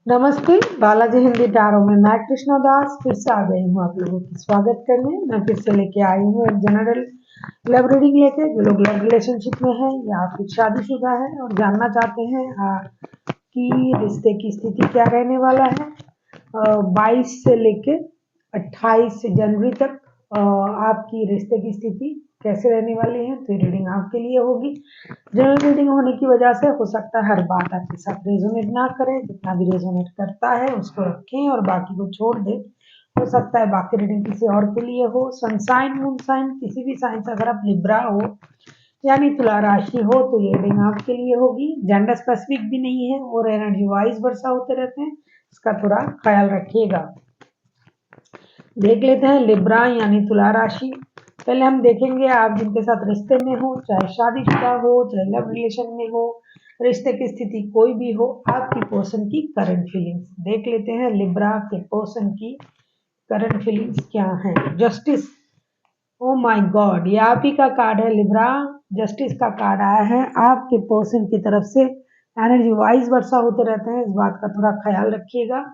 नमस्ते। बालाजी हिंदी टारो में मैं कृष्णा दास फिर से आ गई हूँ आप लोगों की स्वागत करने। मैं फिर से लेके आई हूँ एक जनरल लव रीडिंग लेके। जो लोग लव रिलेशनशिप में हैं या फिर शादीशुदा है और जानना चाहते हैं कि रिश्ते की स्थिति क्या रहने वाला है 22 से लेके 28 जनवरी तक आपकी रिश्ते की स्थिति कैसे रहने वाली है, तो ये रीडिंग आपके लिए होगी। जनरल रीडिंग होने की वजह से हो सकता है हर बात आपके साथ रेजोनेट ना करे, जितना भी रेजोनेट करता है उसको रखें और बाकी को छोड़ दें। हो सकता है बाकी रीडिंग किसी और के लिए हो। सन साइन, मून साइन, किसी भी साइन से अगर आप लिब्रा हो यानी तुला राशि हो तो ये रीडिंग आपके लिए होगी। जेंडर स्पेसिफिक भी नहीं है और एनर्जी वाइज वर्षा होते रहते हैं, इसका थोड़ा ख्याल रखिएगा। देख लेते हैं लिब्रा यानी तुला राशि। पहले हम देखेंगे आप जिनके साथ रिश्ते में हो, चाहे शादीशुदा हो चाहे लव रिलेशन में हो, रिश्ते की स्थिति कोई भी हो, आपकी पर्सन की करंट फीलिंग्स देख लेते हैं। लिब्रा के पर्सन की करंट फीलिंग्स क्या है। जस्टिस, ओ माय गॉड, ये आप ही का कार्ड है लिब्रा। जस्टिस का कार्ड आया है आपके पर्सन की तरफ से। एनर्जी वाइज वर्षा होते रहते हैं, इस बात का थोड़ा ख्याल रखिएगा।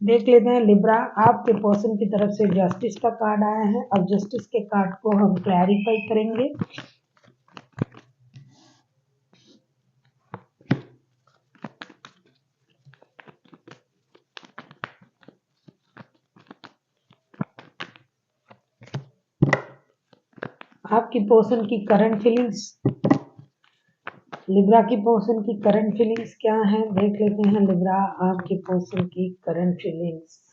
देख लेते हैं लिब्रा, आपके पर्सन की तरफ से जस्टिस का कार्ड आया है। अब जस्टिस के कार्ड को हम क्लैरिफाई करेंगे। आपकी पर्सन की करंट फीलिंग्स, लिब्रा की पर्सन की करंट फीलिंग्स क्या है, देख लेते हैं लिब्रा आपके पर्सन की करंट फीलिंग्स।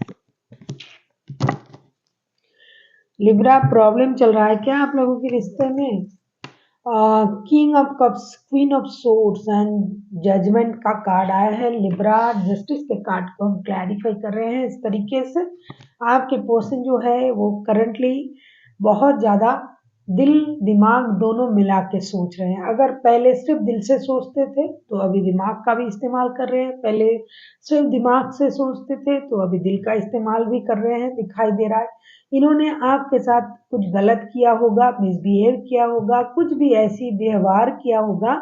लिब्रा, प्रॉब्लम चल रहा है क्या आप लोगों के रिश्ते में? King of cups, queen of swords and judgement का कार्ड आया है लिब्रा। जस्टिस के कार्ड को हम क्लैरिफाई कर रहे हैं इस तरीके से। आपके पर्सन जो है वो करंटली बहुत ज़्यादा दिल दिमाग दोनों मिला के सोच रहे हैं। अगर पहले सिर्फ दिल से सोचते थे तो अभी दिमाग का भी इस्तेमाल कर रहे हैं। पहले सिर्फ दिमाग से सोचते थे तो अभी दिल का इस्तेमाल भी कर रहे हैं, दिखाई दे रहा है। इन्होंने आपके साथ कुछ गलत किया होगा, मिसबिहेव किया होगा, कुछ भी ऐसी व्यवहार किया होगा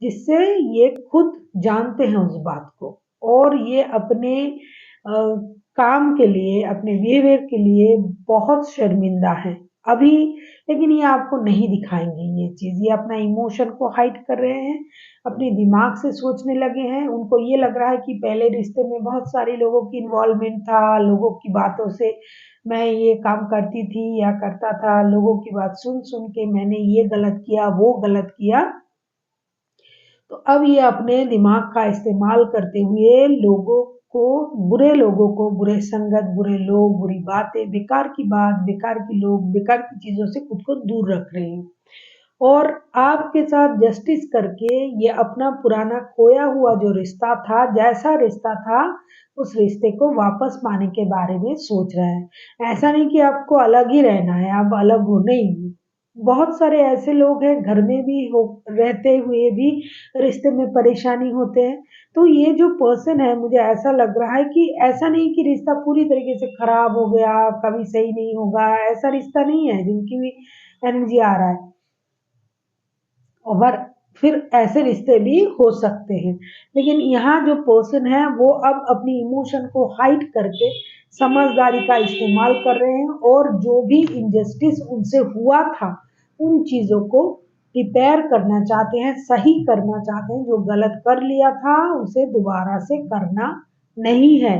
जिससे ये खुद जानते हैं उस बात को, और ये अपने काम के लिए, अपने बिहेवियर के लिए बहुत शर्मिंदा हैं अभी। लेकिन ये आपको नहीं दिखाएंगे ये चीज़। ये अपना इमोशन को हाइड कर रहे हैं, अपने दिमाग से सोचने लगे हैं। उनको ये लग रहा है कि पहले रिश्ते में बहुत सारे लोगों की इन्वॉल्वमेंट था, लोगों की बातों से मैं ये काम करती थी या करता था, लोगों की बात सुन सुन के मैंने ये गलत किया वो गलत किया। तो अब ये अपने दिमाग का इस्तेमाल करते हुए लोगों को, बुरे लोगों को, बुरे संगत, बुरे लोग, बुरी बातें, बेकार की बात, बेकार की लोग, बेकार की चीज़ों से खुद को दूर रख रहे हैं। और आपके साथ जस्टिस करके ये अपना पुराना खोया हुआ जो रिश्ता था, जैसा रिश्ता था उस रिश्ते को वापस पाने के बारे में सोच रहे हैं। ऐसा नहीं कि आपको अलग ही रहना है, आप अलग हो, नहीं। बहुत सारे ऐसे लोग हैं घर में भी हो, रहते हुए भी रिश्ते में परेशानी होते हैं। तो ये जो पर्सन है, मुझे ऐसा लग रहा है कि ऐसा नहीं कि रिश्ता पूरी तरीके से खराब हो गया, कभी सही नहीं होगा, ऐसा रिश्ता नहीं है जिनकी भी एनर्जी आ रहा है। और फिर ऐसे रिश्ते भी हो सकते हैं। लेकिन यहाँ जो पर्सन है वो अब अपनी इमोशन को हाइड करके समझदारी का इस्तेमाल कर रहे हैं, और जो भी इनजस्टिस उनसे हुआ था उन चीज़ों को रिपेयर करना चाहते हैं, सही करना चाहते हैं। जो गलत कर लिया था उसे दोबारा से करना नहीं है,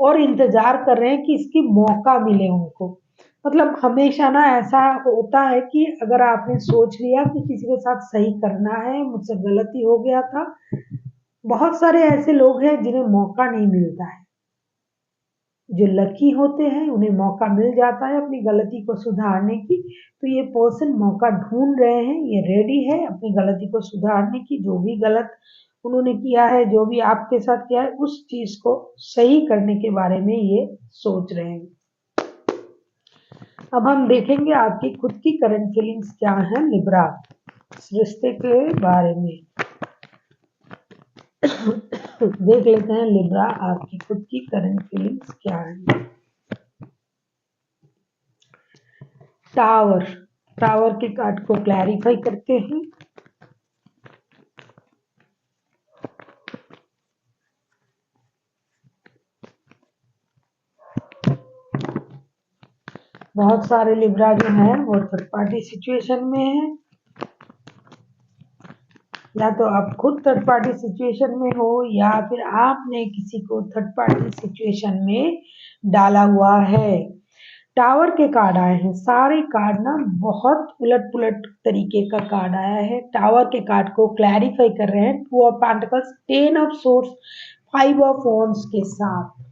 और इंतजार कर रहे हैं कि इसकी मौका मिले उनको। मतलब हमेशा ना ऐसा होता है कि अगर आपने सोच लिया कि किसी के साथ सही करना है, मुझसे गलती हो गया था, बहुत सारे ऐसे लोग हैं जिन्हें मौका नहीं मिलता है। जो लकी होते हैं उन्हें मौका मिल जाता है अपनी गलती को सुधारने की। तो ये पर्सन मौका ढूंढ रहे हैं, ये रेडी है अपनी गलती को सुधारने की। जो भी गलत उन्होंने किया है, जो भी आपके साथ किया है, उस चीज को सही करने के बारे में ये सोच रहे हैं। अब हम देखेंगे आपकी खुद की करंट फीलिंग्स क्या है लिब्रा इस रिश्ते के बारे में। देख लेते हैं लिब्रा आपकी खुद की करंट फीलिंग्स क्या है। टावर, टावर के कार्ड को क्लैरिफाई करते हैं। बहुत सारे लिब्रा जो हैं वो थर्ड पार्टी सिचुएशन में है, या तो आप खुद थर्ड पार्टी सिचुएशन में हो या फिर आपने किसी को थर्ड पार्टी सिचुएशन में डाला हुआ है। टावर के कार्ड आए हैं, सारे कार्ड ना बहुत उलट पुलट तरीके का कार्ड आया है। टावर के कार्ड को क्लैरिफाई कर रहे हैं, two of pentacles, 10 of swords, 5 of wands के साथ।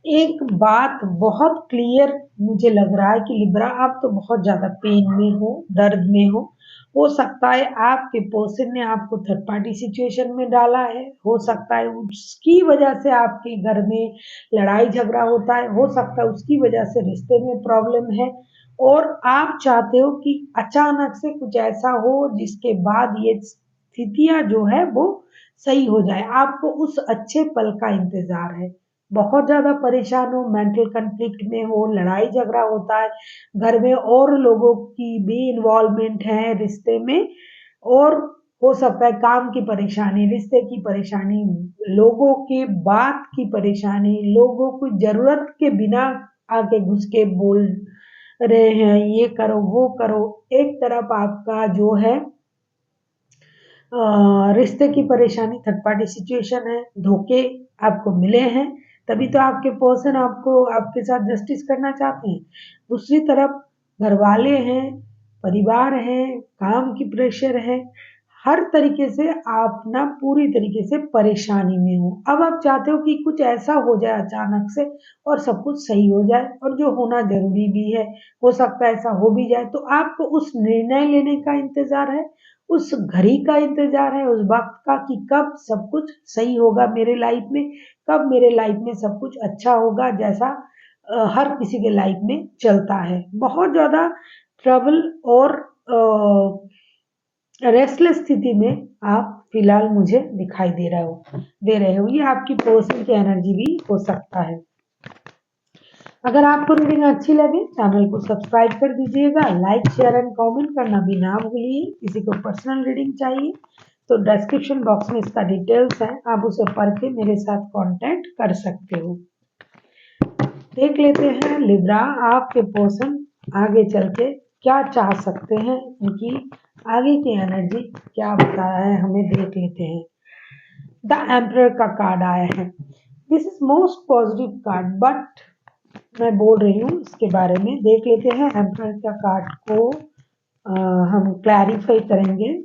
एक बात बहुत क्लियर मुझे लग रहा है कि लिब्रा आप तो बहुत ज्यादा पेन में हो, दर्द में हो सकता है आपके पर्सन ने आपको थर्ड पार्टी सिचुएशन में डाला है, हो सकता है उसकी वजह से आपके घर में लड़ाई झगड़ा होता है, हो सकता है उसकी वजह से रिश्ते में प्रॉब्लम है, और आप चाहते हो कि अचानक से कुछ ऐसा हो जिसके बाद ये स्थितियां जो है वो सही हो जाए। आपको उस अच्छे पल का इंतजार है, बहुत ज्यादा परेशान हो, मेंटल कन्फ्लिक्ट में हो, लड़ाई झगड़ा होता है, घर में और लोगों की भी इन्वॉल्वमेंट है रिश्ते में, और हो सकता है काम की परेशानी, रिश्ते की परेशानी, लोगों की बात की परेशानी, लोगों को जरूरत के बिना आके घुस के बोल रहे हैं ये करो वो करो। एक तरफ आपका जो है रिश्ते की परेशानी, थर्ड पार्टी सिचुएशन है, धोखे आपको मिले हैं, तभी तो आपके पर्सन आपको आपके साथ जस्टिस करना चाहते हैं। दूसरी तरफ घर वाले हैं, परिवार है, काम की प्रेशर है, हर तरीके से आप ना पूरी तरीके से परेशानी में हो। अब आप चाहते हो कि कुछ ऐसा हो जाए अचानक से और सब कुछ सही हो जाए, और जो होना जरूरी भी है, हो सकता है ऐसा हो भी जाए, तो आपको उस निर्णय लेने का इंतजार है, उस घड़ी का इंतजार है, उस वक्त का कि कब सब कुछ सही होगा मेरे लाइफ में, कब मेरे लाइफ में सब कुछ अच्छा होगा, जैसा हर किसी के लाइफ में चलता है। बहुत ज्यादा ट्रबल और रेस्टलेस स्थिति में आप फिलहाल मुझे दिखाई दे रहे हो। ये आपकी पर्सन की एनर्जी भी हो सकता है। अगर आपको रीडिंग अच्छी लगे चैनल को सब्सक्राइब कर दीजिएगा, लाइक शेयर एंड कमेंट करना भी ना भूलिए। किसी को पर्सनल रीडिंग चाहिए तो डिस्क्रिप्शन बॉक्स में इसका डिटेल्स है, आप उसे पढ़ के मेरे साथ कांटेक्ट कर सकते हो। देख लेते हैं लिब्रा आपके पर्सन आगे चल के क्या चाह सकते हैं, उनकी आगे की एनर्जी क्या बता रहा है हमें, देख लेते हैं। द एम्परर का कार्ड आया है, this is most positive card, but मैं बोल रही हूँ इसके बारे में। देख लेते हैं एम्परर का कार्ड को हम क्लैरिफाई करेंगे।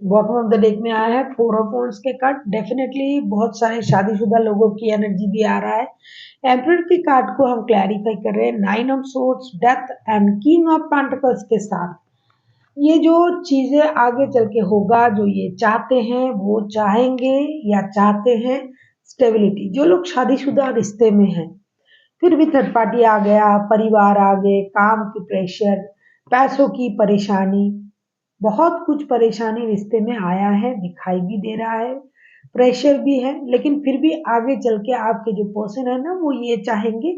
बॉटम ऑफ द डेक में आया है 4 ऑफ वॉन्ड्स के कार्ड। डेफिनेटली बहुत सारे शादीशुदा लोगों की एनर्जी भी आ रहा है। एम्परर के कार्ड को हम क्लैरिफाई कर रहे हैं 9 of swords, death and king of pentacles के साथ। ये जो चीजें आगे चल के होगा, जो ये चाहते हैं वो चाहेंगे या चाहते हैं स्टेबिलिटी। जो लोग शादीशुदा रिश्ते में हैं, फिर भी थर्ड पार्टी आ गया, परिवार आ गए, काम की प्रेशर, पैसों की परेशानी, बहुत कुछ परेशानी रिश्ते में आया है, दिखाई भी दे रहा है, प्रेशर भी है, लेकिन फिर भी आगे चल के आपके जो पर्सन है ना वो ये चाहेंगे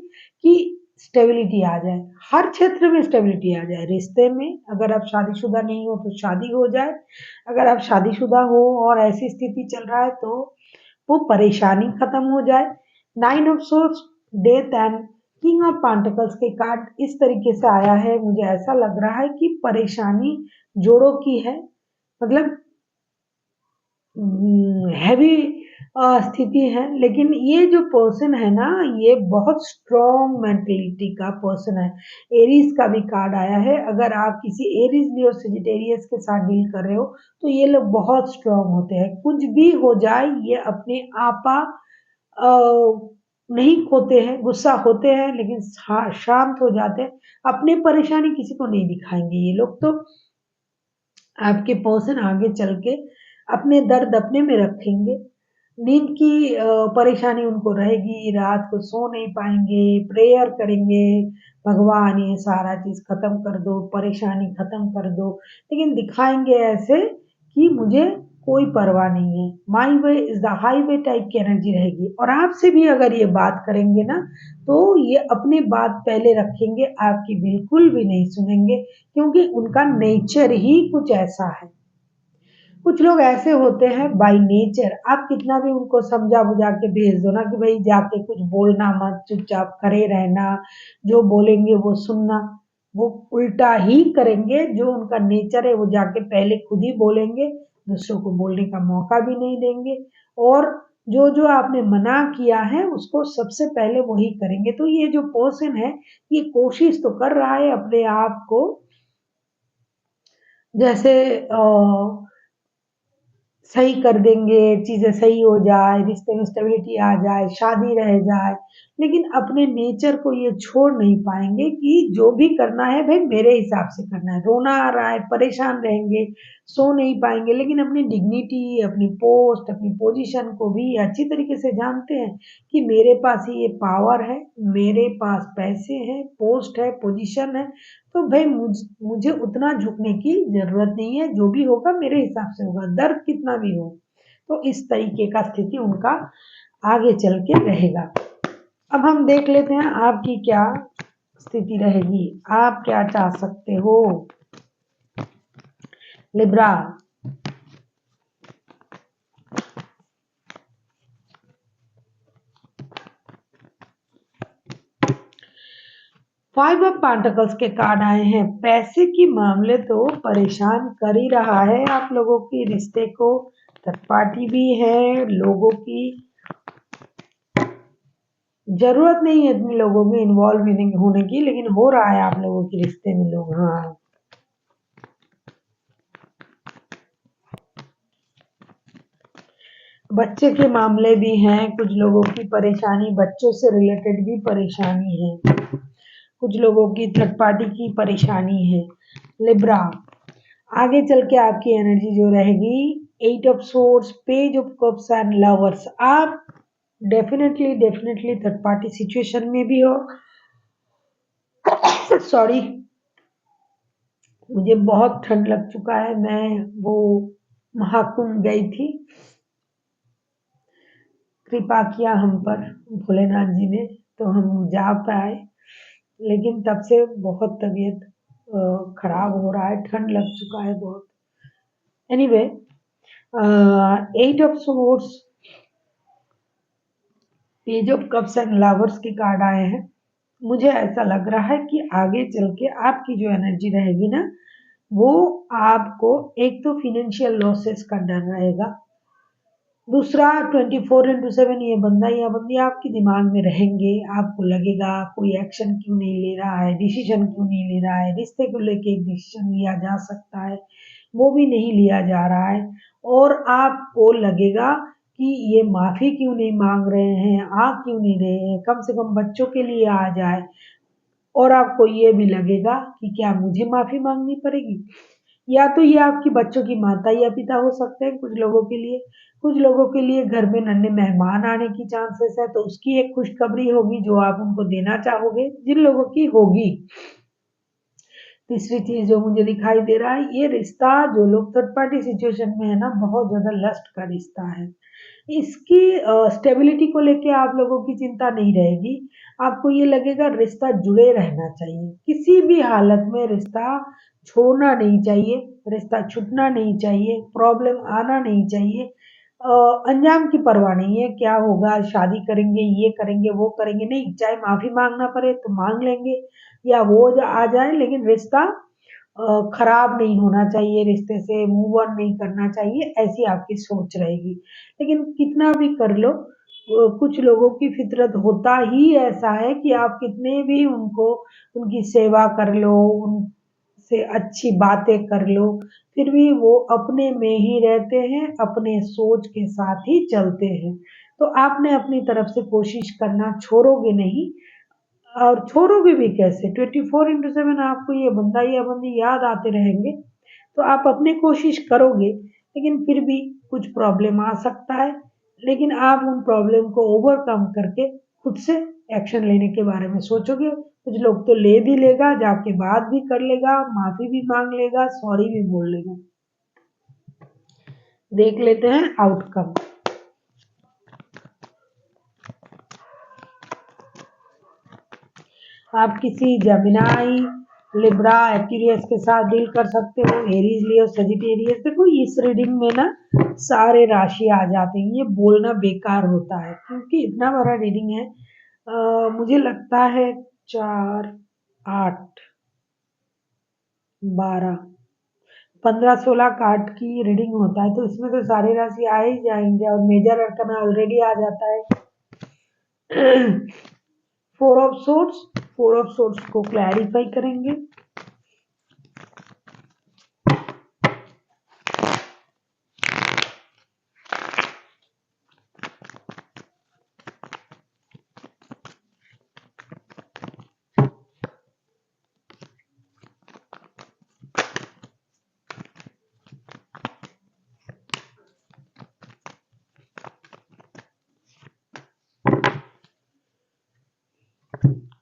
कि स्टेबिलिटी आ जाए, हर क्षेत्र में स्टेबिलिटी आ जाए। रिश्ते में अगर आप शादीशुदा नहीं हो तो शादी हो जाए, अगर आप शादीशुदा हो और ऐसी स्थिति चल रहा है तो वो परेशानी खत्म हो जाए। 9 of swords, death and king of pentacles के कार्ड इस तरीके से आया है, मुझे ऐसा लग रहा है कि परेशानी जोड़ों की है, मतलब हैवी स्थिति है। लेकिन ये जो पर्सन है ना, ये बहुत स्ट्रॉन्ग मेंटेलिटी का पर्सन है। एरीज का भी कार्ड आया है, अगर आप किसी एरीज लियो सेजिटेरियस के साथ डील कर रहे हो तो ये लोग बहुत स्ट्रॉन्ग होते हैं, कुछ भी हो जाए ये अपने आपा नहीं खोते हैं, गुस्सा होते हैं लेकिन शांत हो जाते हैं, अपनी परेशानी किसी को नहीं दिखाएंगे ये लोग। तो आपके पर्सन आगे चल के अपने दर्द अपने में रखेंगे, नींद की परेशानी उनको रहेगी, रात को सो नहीं पाएँगे, प्रेयर करेंगे, भगवान ये सारा चीज़ ख़त्म कर दो, परेशानी ख़त्म कर दो, लेकिन दिखाएँगे ऐसे कि मुझे कोई परवाह नहीं है। My way is the highway type की एनर्जी रहेगी और आपसे भी अगर ये बात करेंगे ना, तो ये अपनी बात पहले रखेंगे, आपकी बिल्कुल भी नहीं सुनेंगे क्योंकि उनका नेचर ही कुछ ऐसा है। कुछ लोग ऐसे होते हैं बाय नेचर, आप कितना भी उनको समझा बुझा के भेज दो ना कि भाई जाके कुछ बोलना मत, चुपचाप खड़े रहना, जो बोलेंगे वो सुनना, वो उल्टा ही करेंगे। जो उनका नेचर है वो जाके पहले खुद ही बोलेंगे, दूसरों को बोलने का मौका भी नहीं देंगे और जो जो आपने मना किया है उसको सबसे पहले वही करेंगे। तो ये जो पर्सन है ये कोशिश तो कर रहा है अपने आप को जैसे सही कर देंगे, चीज़ें सही हो जाए, रिश्ते में स्टेबिलिटी आ जाए, शादी रह जाए, लेकिन अपने नेचर को ये छोड़ नहीं पाएँगे कि जो भी करना है भई मेरे हिसाब से करना है। रोना आ रहा है, परेशान रहेंगे, सो नहीं पाएँगे, लेकिन अपनी डिग्निटी, अपनी पोस्ट, अपनी पोज़ीशन को भी अच्छी तरीके से जानते हैं कि मेरे पास ये पावर है, मेरे पास पैसे हैं, पोस्ट है, पोज़ीशन है, तो भई मुझे उतना झुकने की ज़रूरत नहीं है, जो भी होगा मेरे हिसाब से होगा, दर्द कितना भी हो। तो इस तरीके का स्थिति उनका आगे चल के रहेगा। अब हम देख लेते हैं आपकी क्या स्थिति रहेगी, आप क्या चाह सकते हो? लिब्रा, 5 ऑफ पेंटिकल्स के कार्ड आए हैं। पैसे की मामले तो परेशान कर ही रहा है आप लोगों के रिश्ते को, थर्ड पार्टी भी है, लोगों की ज़रूरत नहीं है इतने लोगों में इन्वॉल्व होने की, लेकिन हो रहा है आप लोगों के रिश्ते में लोग। हाँ, बच्चे के मामले भी हैं, कुछ लोगों की परेशानी बच्चों से रिलेटेड भी परेशानी है, कुछ लोगों की थर्ड पार्टी की परेशानी है। लिब्रा, आगे चल के आपकी एनर्जी जो रहेगी, 8 of swords, page of cups and lovers. आप डेफिनेटली थर्ड पार्टी सिचुएशन में भी हो। सॉरी, मुझे बहुत ठंड लग चुका है। मैं वो महाकुंभ गई थी, कृपा किया हम पर भोलेनाथ जी ने, तो हम जा पाए, लेकिन तब से बहुत तबीयत खराब हो रहा है, ठंड लग चुका है बहुत। Anyway, 8 of swords, page of cups and lovers के कार्ड आए हैं। मुझे ऐसा लग रहा है कि आगे चल के आपकी जो एनर्जी रहेगी ना, वो आपको एक तो फाइनेंशियल लॉसेस का डर रहेगा, दूसरा 24/7 ये बंदा या बंदी आपके दिमाग में रहेंगे, आपको लगेगा कोई एक्शन क्यों नहीं ले रहा है, डिसीजन क्यों नहीं ले रहा है, रिश्ते को लेके एक डिसीजन लिया जा सकता है, वो भी नहीं लिया जा रहा है और आपको लगेगा कि ये माफ़ी क्यों नहीं मांग रहे हैं, आ क्यों नहीं रहे हैं, कम से कम बच्चों के लिए आ जाए और आपको ये भी लगेगा कि क्या मुझे माफ़ी मांगनी पड़ेगी। या तो ये आपकी बच्चों की माता या पिता हो सकते हैं कुछ लोगों के लिए, कुछ लोगों के लिए घर में नन्हे मेहमान आने की चांसेस है, तो उसकी एक खुशखबरी होगी जो आप उनको देना चाहोगे, जिन लोगों की होगी। तीसरी चीज़ जो मुझे दिखाई दे रहा है, ये रिश्ता जो लोग थर्ड पार्टी सिचुएशन में है ना, बहुत ज़्यादा लस्ट का रिश्ता है। इसकी स्टेबिलिटी को लेके आप लोगों की चिंता नहीं रहेगी, आपको ये लगेगा रिश्ता जुड़े रहना चाहिए, किसी भी हालत में रिश्ता छोड़ना नहीं चाहिए, रिश्ता छूटना नहीं चाहिए, प्रॉब्लम आना नहीं चाहिए। अंजाम की परवाह नहीं है, क्या होगा, शादी करेंगे, ये करेंगे, वो करेंगे, नहीं, चाहे माफ़ी माँगना पड़े तो माँग लेंगे या वो आ जाए, लेकिन रिश्ता खराब नहीं होना चाहिए, रिश्ते से मूव ऑन नहीं करना चाहिए, ऐसी आपकी सोच रहेगी। लेकिन कितना भी कर लो, कुछ लोगों की फितरत होता ही ऐसा है कि आप कितने भी उनको उनकी सेवा कर लो, उनसे अच्छी बातें कर लो, फिर भी वो अपने में ही रहते हैं, अपने सोच के साथ ही चलते हैं। तो आपने अपनी तरफ से कोशिश करना छोड़ोगे नहीं और छोड़ोगे भी कैसे? 24/7 आपको ये बंदा या बंदी याद आते रहेंगे, तो आप अपनी कोशिश करोगे, लेकिन फिर भी कुछ प्रॉब्लम आ सकता है। लेकिन आप उन प्रॉब्लम को ओवरकम करके खुद से एक्शन लेने के बारे में सोचोगे। कुछ लोग तो ले भी लेगा, जाके बात भी कर लेगा, माफी भी मांग लेगा, सॉरी भी बोल लेगा। देख लेते हैं आउटकम। आप किसी जेमिनाई, लिब्रा, एक्वेरियस के साथ डील कर सकते हो, एरीज, लियो, सजिटेरियस। देखो इस रीडिंग में ना सारे राशि आ जाते हैं, ये बोलना बेकार होता है क्योंकि इतना बड़ा रीडिंग है। मुझे लगता है 4, 8, 12, 15-16 कार्ड की रीडिंग होता है, तो इसमें तो सारे राशि आ ही जाएंगे और मेजर अर्थन ऑलरेडी आ जाता है। 4 ऑफ सोर्ट्स को क्लैरिफाई करेंगे।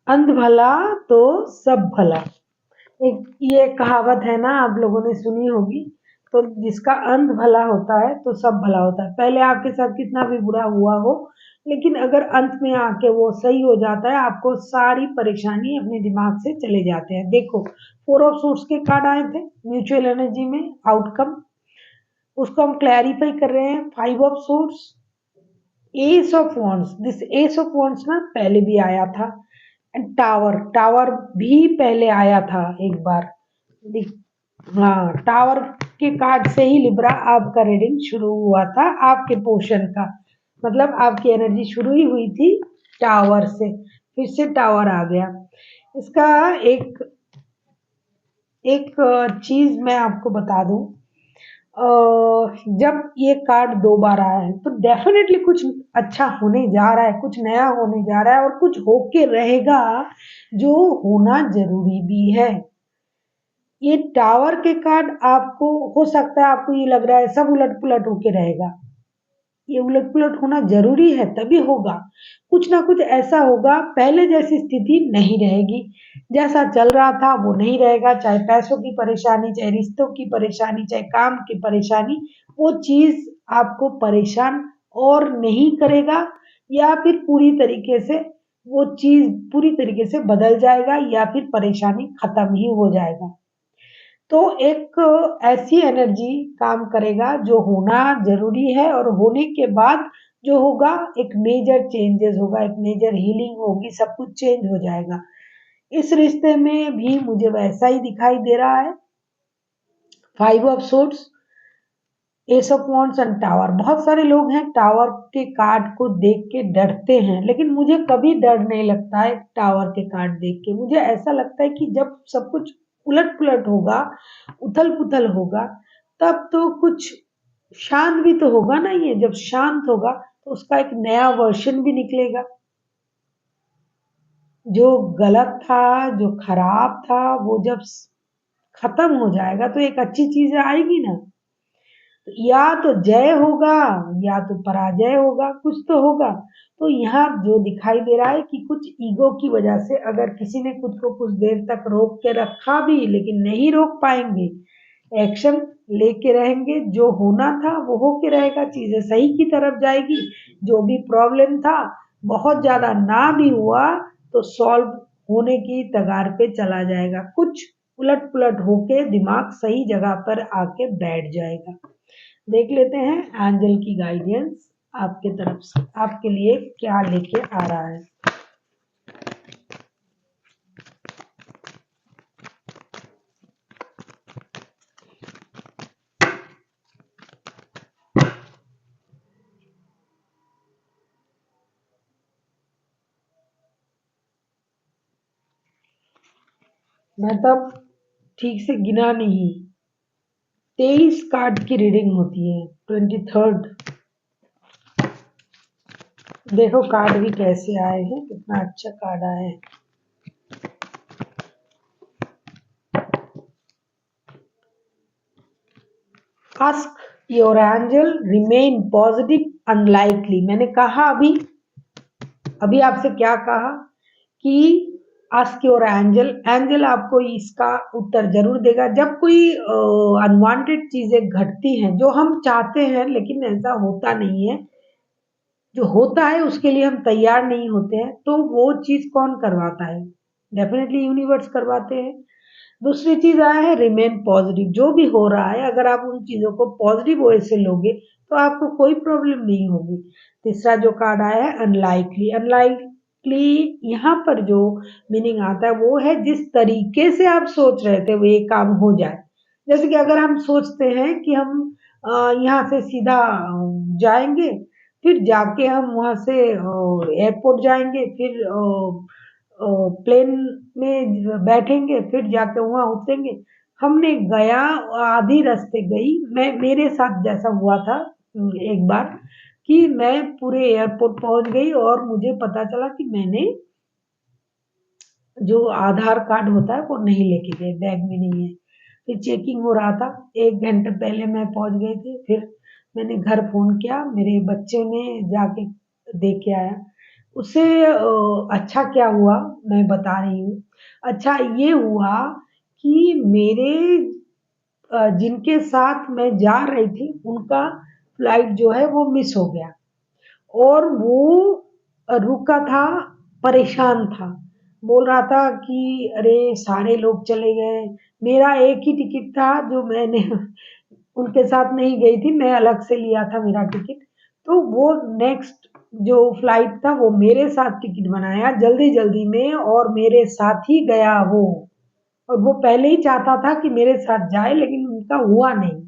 अंध भला तो सब भला, एक ये कहावत है ना, आप लोगों ने सुनी होगी। तो जिसका अंत भला होता है तो सब भला होता है। पहले आपके साथ कितना भी बुरा हुआ हो, लेकिन अगर अंत में आके वो सही हो जाता है, आपको सारी परेशानी अपने दिमाग से चले जाते हैं। देखो 4 ऑफ सोर्ट्स के कार्ड आए थे म्यूचुअल एनर्जी में, आउटकम उसको हम क्लैरिफाई कर रहे हैं। 5 of sorts, S of wands, this S of wands ना पहले भी आया था। एंड टावर, टावर भी पहले आया था एक बार। हाँ, टावर के कार्ड से ही लिब्रा आपका रीडिंग शुरू हुआ था, आपके पोर्शन का। मतलब आपकी एनर्जी शुरू ही हुई थी टावर से, फिर से टावर आ गया। इसका एक एक चीज मैं आपको बता दूं, जब ये कार्ड 2 बार आया है तो डेफिनेटली कुछ अच्छा होने जा रहा है, कुछ नया होने जा रहा है और कुछ होके रहेगा जो होना जरूरी भी है। ये टावर के कार्ड आपको हो सकता है, आपको ये लग रहा है सब उलट पुलट होके रहेगा, ये उलट पुलट होना जरूरी है तभी होगा। कुछ ना कुछ ऐसा होगा, पहले जैसी स्थिति नहीं रहेगी, जैसा चल रहा था वो नहीं रहेगा। चाहे पैसों की परेशानी, चाहे रिश्तों की परेशानी, चाहे काम की परेशानी, वो चीज आपको परेशान और नहीं करेगा, या फिर पूरी तरीके से वो चीज पूरी तरीके से बदल जाएगा, या फिर परेशानी खत्म ही हो जाएगा। तो एक ऐसी एनर्जी काम करेगा जो होना ज़रूरी है, और होने के बाद जो होगा एक मेजर चेंजेस होगा, एक मेजर हीलिंग होगी, सब कुछ चेंज हो जाएगा। इस रिश्ते में भी मुझे वैसा ही दिखाई दे रहा है। 5 of sorts, S of wands and tower. बहुत सारे लोग हैं टावर के कार्ड को देख के डरते हैं, लेकिन मुझे कभी डर नहीं लगता है टावर के कार्ड देख के। मुझे ऐसा लगता है कि जब सब कुछ उलट पुलट होगा, उथल पुथल होगा, तब तो कुछ शांत भी तो होगा ना। ये जब शांत होगा तो उसका एक नया वर्जन भी निकलेगा। जो गलत था, जो खराब था, वो जब खत्म हो जाएगा तो एक अच्छी चीज आएगी ना। या तो जय होगा या तो पराजय होगा, कुछ तो होगा। तो यहाँ जो दिखाई दे रहा है कि कुछ ईगो की वजह से अगर किसी ने खुद को कुछ देर तक रोक के रखा भी, लेकिन नहीं रोक पाएंगे, एक्शन लेके रहेंगे, जो होना था वो होके रहेगा, चीजें सही की तरफ जाएगी। जो भी प्रॉब्लम था, बहुत ज्यादा ना भी हुआ तो सॉल्व होने की तगार पे चला जाएगा। कुछ उलट पुलट होके दिमाग सही जगह पर आके बैठ जाएगा। देख लेते हैं एंजल की गाइडेंस आपके तरफ से आपके लिए क्या लेके आ रहा है। मैं तब ठीक से गिना नहीं, 23 कार्ड की रीडिंग होती है, 23rd। देखो कार्ड भी कैसे आए हैं, कितना अच्छा कार्ड आया है। Ask your angel, remain positive unlikely. मैंने कहा अभी आपसे क्या कहा कि आस्क योर एंजल। एंजल आपको इसका उत्तर जरूर देगा। जब कोई अनवांटेड चीजें घटती हैं जो हम चाहते हैं लेकिन ऐसा होता नहीं है, जो होता है उसके लिए हम तैयार नहीं होते हैं, तो वो चीज कौन करवाता है? डेफिनेटली यूनिवर्स करवाते हैं। दूसरी चीज आया है रिमेन पॉजिटिव। जो भी हो रहा है अगर आप उन चीजों को पॉजिटिव वे से लोगे तो आपको कोई प्रॉब्लम नहीं होगी। तीसरा जो कार्ड आया है अनलाइकली। अनलाइकली यहाँ पर जो मीनिंग आता है वो है जिस तरीके से आप सोच रहे थे वो ये काम हो जाए। जैसे कि अगर हम सोचते हैं कि हम यहाँ से सीधा जाएंगे, फिर जाके हम वहाँ से एयरपोर्ट जाएंगे, फिर प्लेन में बैठेंगे, फिर जाके वहाँ उतरेंगे। हमने गया, आधी रास्ते गई, मैं मेरे साथ जैसा हुआ था एक बार कि मैं पूरे एयरपोर्ट पहुंच गई और मुझे पता चला कि मैंने जो आधार कार्ड होता है वो नहीं लेके गए, बैग में नहीं है। फिर चेकिंग हो रहा था, 1 घंटे पहले मैं पहुंच गई थी। फिर मैंने घर फोन किया, मेरे बच्चे ने जाके दे के आया। उससे अच्छा क्या हुआ मैं बता रही हूँ। अच्छा ये हुआ कि मेरे जिनके साथ मैं जा रही थी उनका फ्लाइट जो है वो मिस हो गया और वो रुका था, परेशान था, बोल रहा था कि अरे सारे लोग चले गए, मेरा एक ही टिकट था जो मैंने उनके साथ नहीं गई थी, मैं अलग से लिया था मेरा टिकट। तो वो नेक्स्ट जो फ्लाइट था वो मेरे साथ टिकट बनाया जल्दी जल्दी में और मेरे साथ ही गया वो। और वो पहले ही चाहता था कि मेरे साथ जाए लेकिन उनका हुआ नहीं।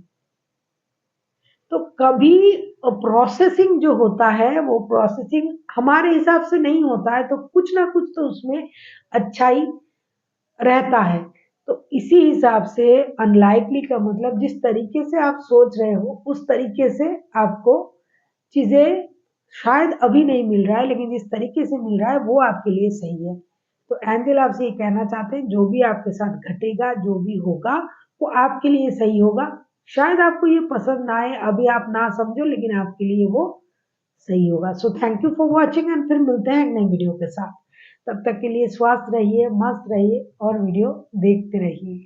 तो कभी प्रोसेसिंग जो होता है वो प्रोसेसिंग हमारे हिसाब से नहीं होता है, तो कुछ ना कुछ तो उसमें अच्छाई रहता है। तो इसी हिसाब से अनलाइकली का मतलब जिस तरीके से आप सोच रहे हो उस तरीके से आपको चीजें शायद अभी नहीं मिल रहा है, लेकिन जिस तरीके से मिल रहा है वो आपके लिए सही है। तो एंजल आपसे ये कहना चाहते हैं जो भी आपके साथ घटेगा, जो भी होगा वो आपके लिए सही होगा। शायद आपको ये पसंद ना आए, अभी आप ना समझो, लेकिन आपके लिए वो सही होगा। So thank you for watching and फिर मिलते हैं एक नई वीडियो के साथ। तब तक के लिए स्वस्थ रहिए, मस्त रहिए और वीडियो देखते रहिए।